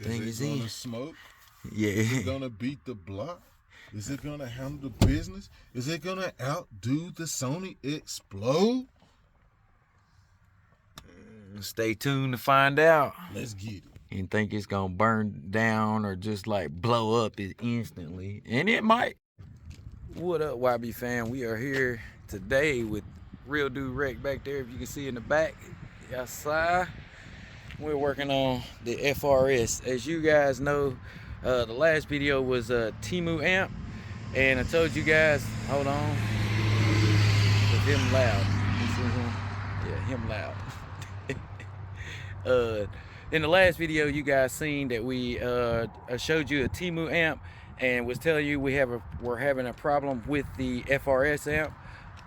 thing is in. Is it gonna smoke? Yeah. Is it gonna beat the block? Is it gonna handle the business? Is it gonna outdo the Sony Xplod? Stay tuned to find out. Let's get it. And think it's gonna burn down or just like blow up instantly. And it might. What up, YB fam? We are here today with Real Dude Wreck back there. If you can see in the back, outside. We're working on the FRS. As you guys know, the last video was a Temu amp. And I told you guys, hold on, with him loud. You see him? Yeah, him loud. In the last video, you guys seen that we showed you a Temu amp and was telling you we're having a problem with the FRS amp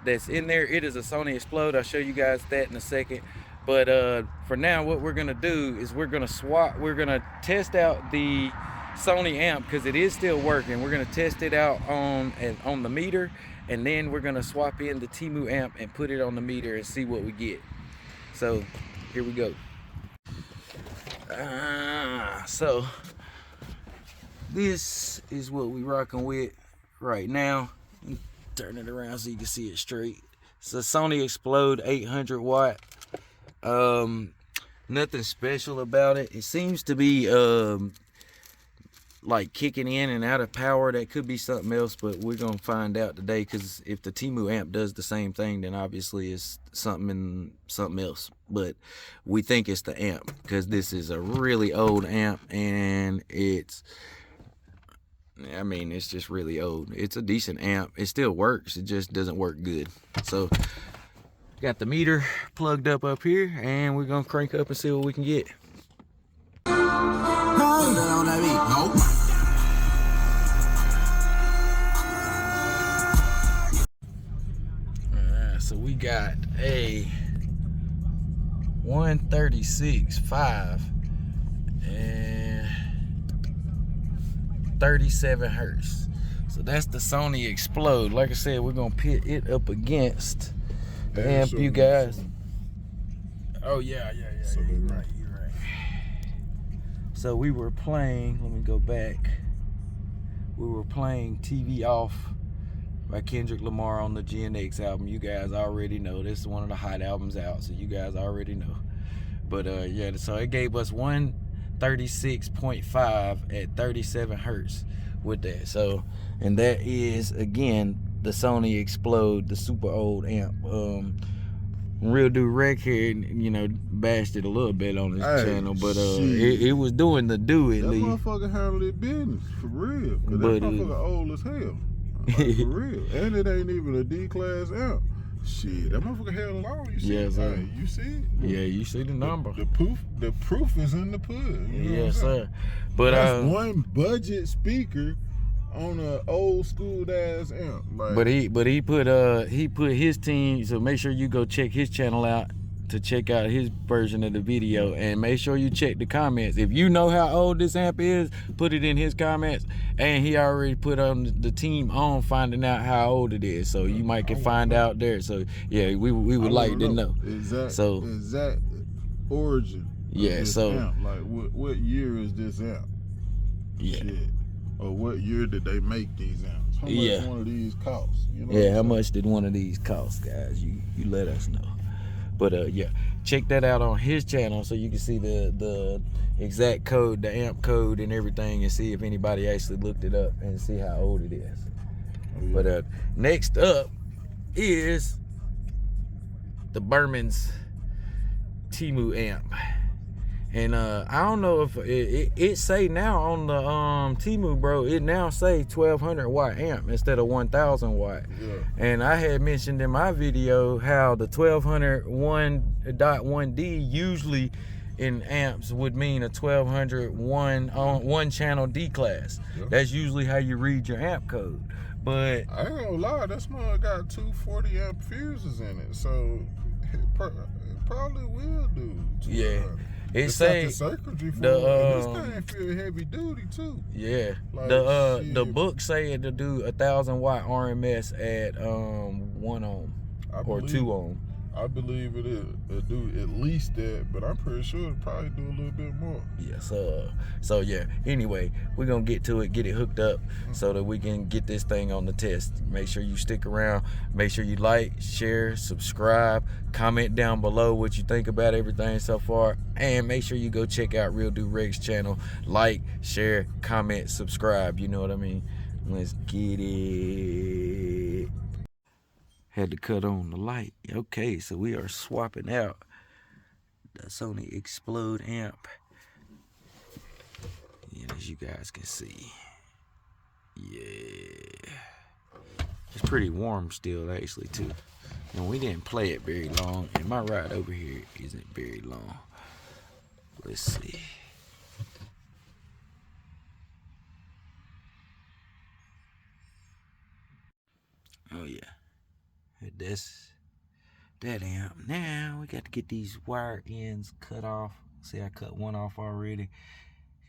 that's in there. It is a Sony Xplod. I'll show you guys that in a second. But for now, what we're gonna do is we're gonna test out the Sony amp because it is still working. We're gonna test it out on the meter, and then we're gonna swap in the Temu amp and put it on the meter and see what we get. So here we go. So this is what we rocking with right now. Turn it around so you can see it straight. It's a Sony Xplod 800 watt. Nothing special about it. It seems to be like kicking in and out of power. That could be something else, but we're gonna find out today, because if the Temu amp does the same thing, then obviously it's something else. But we think it's the amp, because this is a really old amp, and it's just really old. It's a decent amp. It still works. It just doesn't work good. So got the meter plugged up here, and we're gonna crank up and see what we can get. So we got a 136.5 and 37 hertz. So that's the Sony Xplod. Like I said, we're gonna pit it up against the amp, you guys. Oh yeah. So you're right. So we were playing, let me go back. We were playing TV Off by Kendrick Lamar on the GNX album. You guys already know. This is one of the hot albums out, so you guys already know. But yeah, so it gave us 136.5 at 37 hertz with that. So, and that is, again, the Sony Xplod, the super old amp. Real Dude Wreck here, you know, bashed it a little bit on his channel, but it was doing the do it. That motherfucker handled it business, for real. Cause that motherfucker old as hell. Like, for real. And it ain't even a D-class amp. Shit, that motherfucker held it on. You see it? Hey, you see it? Yeah, you see the number. The proof is in the pudding. You know yes, sir. But that's one budget speaker on an old school ass amp. Like, but he put his team, so make sure you go check his channel out to check out his version of the video, and make sure you check the comments. If you know how old this amp is, put it in his comments. And he already put on the team on finding out how old it is, so you might can find out there. So yeah, we would like to know exact origin. Yeah. So amp. Like what year is this amp? Yeah. Shit. Or what year did they make these amps? How much one of these costs? You know how much did one of these cost, guys? You let us know. But yeah, check that out on his channel so you can see the exact code, the amp code and everything, and see if anybody actually looked it up and see how old it is. Oh, yeah. But next up is the Bermans Temu amp. And I don't know if it say now on the Temu, bro, it now say 1200 watt amp instead of 1000 watt. Yeah. And I had mentioned in my video how the 1200 1.1D usually in amps would mean a 1200 one channel D class. Yeah. That's usually how you read your amp code. But I ain't gonna lie, that mother got 240 amp fuses in it, so it probably will do. Yeah. It say this thing feel heavy duty too. Yeah. Like, the book say it to do 1000 watt RMS at 1 ohm or 2 ohm. I believe it'll do at least that, but I'm pretty sure it'll probably do a little bit more. Yes, so yeah, anyway, we're gonna get to it, get it hooked up so that we can get this thing on the test. Make sure you stick around, make sure you like, share, subscribe, comment down below what you think about everything so far, and make sure you go check out Real Dude Rex channel. Like, share, comment, subscribe, you know what I mean? Let's get it. Had to cut on the light. Okay, so we are swapping out the Sony Xplod amp. And as you guys can see, yeah, it's pretty warm still actually too. And we didn't play it very long, and my ride over here isn't very long. Let's see. Oh yeah, that's that amp. Now we got to get these wire ends cut off. See, I cut one off already.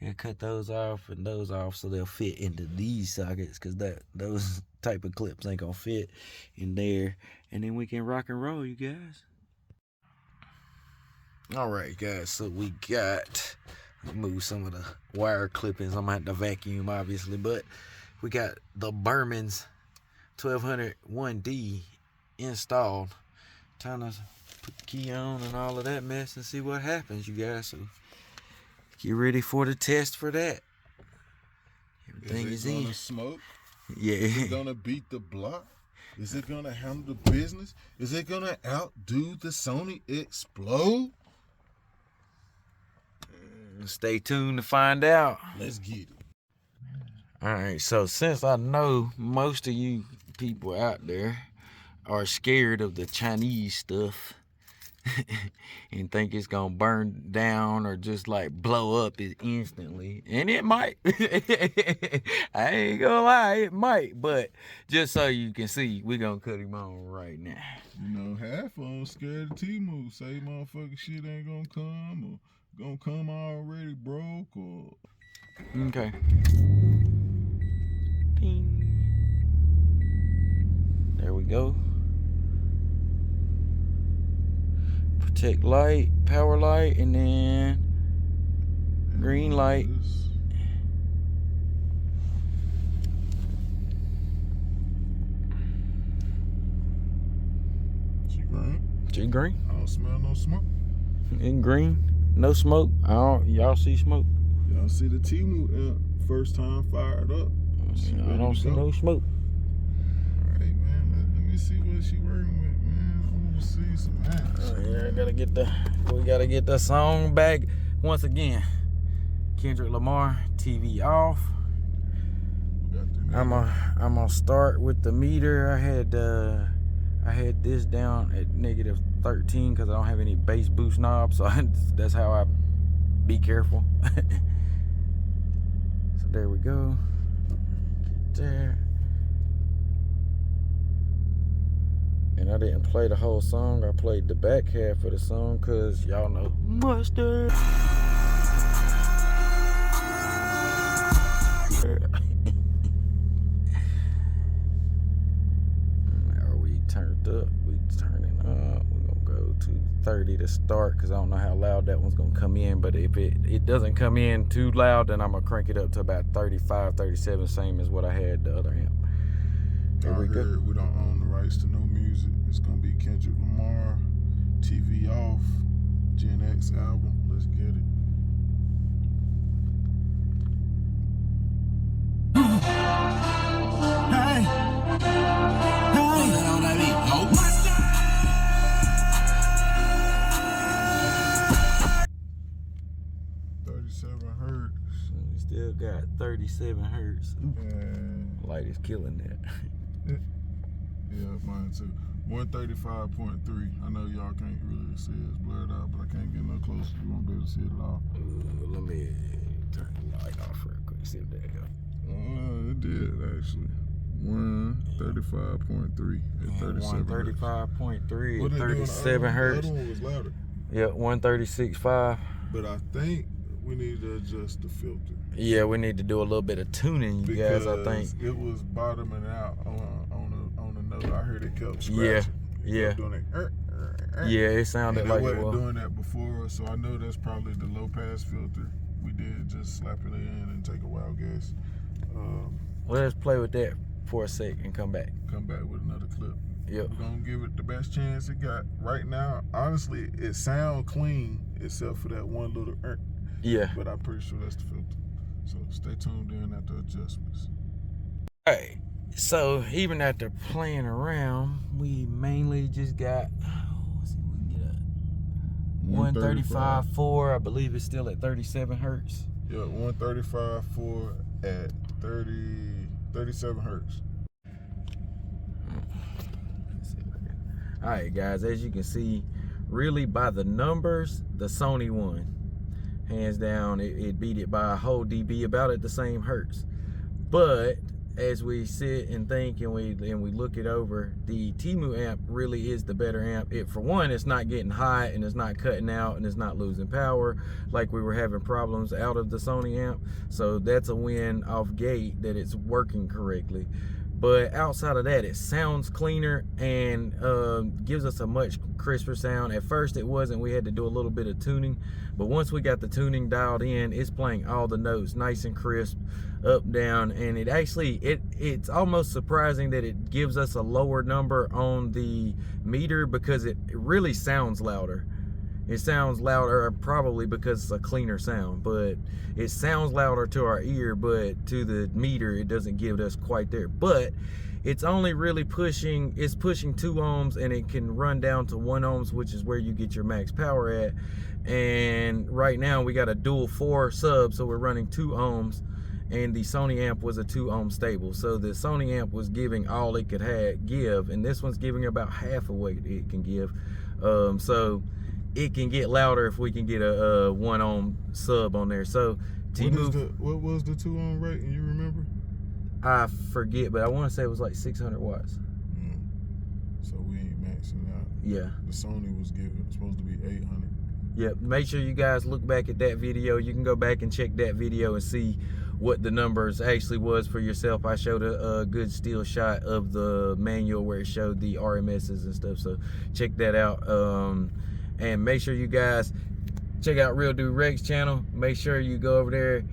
Gotta cut those off and those off so they'll fit into these sockets, because those type of clips ain't gonna fit in there. And then we can rock and roll, you guys. All right, guys, so we got, move some of the wire clippings. I'm gonna have to vacuum obviously, but we got the Bermans 1201D installed. Time to put the key on and all of that mess and see what happens, you guys. So get ready for the test for that. Everything is in. Gonna smoke? Yeah. Is it gonna beat the block? Is it gonna handle the business? Is it gonna outdo the Sony Xplod? Stay tuned to find out. Let's get it. All right, so since I know most of you people out there are scared of the Chinese stuff and think it's gonna burn down or just like blow up instantly, and it might. I ain't gonna lie, it might, but just so you can see, we gonna cut him on right now. You know, half of them scared of Temu. Say motherfucking shit ain't gonna come, or gonna come already broke, or... Okay. Ding. There we go. Protect light, power light, and then green light. She green? She green. I don't smell no smoke. In green, no smoke. Y'all see smoke? Y'all see the Temu amp first time fired up. I don't see no smoke. All right, man. Let me see what she working with, man. I want to see some amps. Yeah, we gotta get the song back once again. Kendrick Lamar, TV off. I'm gonna start with the meter. I had this down at -13 because I don't have any bass boost knobs, so that's how I be careful. So there we go. There. And I didn't play the whole song. I played the back half of the song because y'all know mustard. Are we turned up? We turning up. We're gonna go to 30 to start because I don't know how loud that one's gonna come in, but if it doesn't come in too loud, then I'm gonna crank it up to about 35, 37, same as what I had the other amp. There we go. We don't own the rights to no music. It's gonna be Kendrick Lamar, TV off, Gen X album. Let's get it. Hey, hey, on that beat, ho. 37 hertz. We still got 37 hertz. And Light is killing that. yeah, mine too. 135.3. I know y'all can't really see it. It's blurred out, but I can't get no closer. You won't be able to see it at all. Let me turn the light off real quick. See if that helps. It did actually. 135.3 at 37 135.3 What at they doing? 37 hertz. The other one was louder. Yeah, 136.5. But I think we need to adjust the filter. Yeah, we need to do a little bit of tuning, you guys, I think. It was bottoming out on a note. I heard it kept scratching. Yeah. Kept doing it. Yeah, it sounded like it was. Wasn't doing that before, so I know that's probably the low pass filter. We did just slap it in and take a wild guess. Well, let's play with that for a sec and come back. Come back with another clip. Yep. We're gonna give it the best chance it got. Right now, honestly, it sounds clean except for that one little Yeah. But I'm pretty sure that's the filter. So stay tuned in after adjustments. Alright, so even after playing around, we mainly just got, let's see if we can get a 135.4. I believe it's still at 37 hertz. Yeah, 135.4 at 37 hertz. Alright guys, as you can see, really by the numbers, the Sony won. Hands down, it beat it by a whole dB, about at the same hertz. But as we sit and think and we look it over, the Temu amp really is the better amp. For one, it's not getting hot and it's not cutting out and it's not losing power like we were having problems out of the Sony amp. So that's a win off gate that it's working correctly. But outside of that, it sounds cleaner and gives us a much crisper sound. At first it wasn't, we had to do a little bit of tuning, but once we got the tuning dialed in, it's playing all the notes nice and crisp, up, down, and it actually, it's almost surprising that it gives us a lower number on the meter because it really sounds louder. It sounds louder probably because it's a cleaner sound, but it sounds louder to our ear, but to the meter it doesn't give us quite there. But it's only really pushing 2 ohms and it can run down to 1 ohms, which is where you get your max power at. And right now we got a dual 4 sub, so we're running 2 ohms, and the Sony amp was a 2 ohm stable. So the Sony amp was giving all it could give, and this one's giving about half of what it can give. So it can get louder if we can get a 1 ohm sub on there. So what was the 2 ohm rating, you remember? I forget, but I want to say it was like 600 watts. So we ain't maxing out. Yeah. The Sony was supposed to be 800. Yeah, make sure you guys look back at that video. You can go back and check that video and see what the numbers actually was for yourself. I showed a good still shot of the manual where it showed the RMSs and stuff, so check that out. And make sure you guys check out Real Dude Rex channel. Make sure you go over there.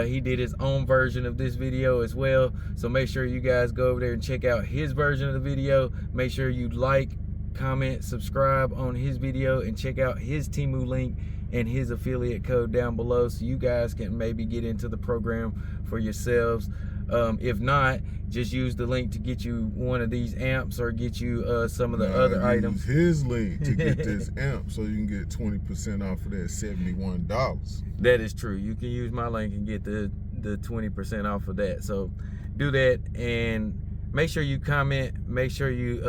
He did his own version of this video as well, so make sure you guys go over there and check out his version of the video. Make sure you like, comment, subscribe on his video, and check out his Temu link and his affiliate code down below so you guys can maybe get into the program for yourselves. If not, just use the link to get you one of these amps or get you some of the other items. His link to get this amp so you can get 20% off of that $71. That is true. You can use my link and get the 20% off of that. So do that, and make sure you comment, make sure you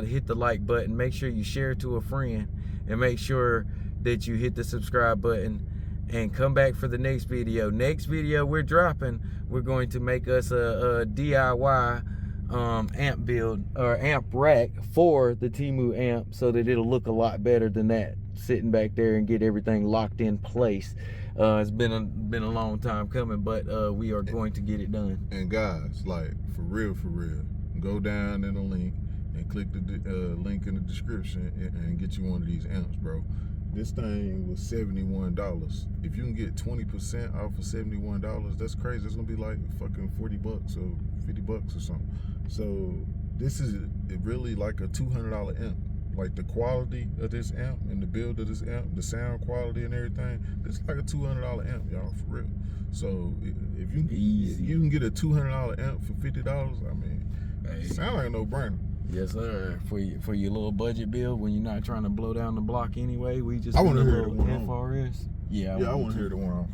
hit the like button, make sure you share it to a friend, and make sure that you hit the subscribe button and come back for the next video. Next video we're dropping, we're going to make us a DIY amp build or amp rack for the Temu amp so that it'll look a lot better than that sitting back there and get everything locked in place. It's been a long time coming, but we are going to get it done. And guys, like for real, go down in the link and click the link in the description and get you one of these amps, bro. This thing was $71. If you can get 20% off of $71, that's crazy. It's gonna be like fucking 40 bucks or 50 bucks or something. So this is really like a $200 amp. Like the quality of this amp and the build of this amp, the sound quality and everything, this is like a $200 amp, y'all, for real. So if you can get a $200 amp for $50, I mean, it sound like a no-brainer. Yes, sir. For your little budget build, when you're not trying to blow down the block anyway, we just I want to hear the one FRS. Yeah, I want to hear the one.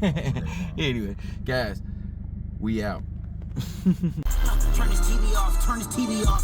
Anyway, guys, we out. Turn this TV off. Turn this TV off.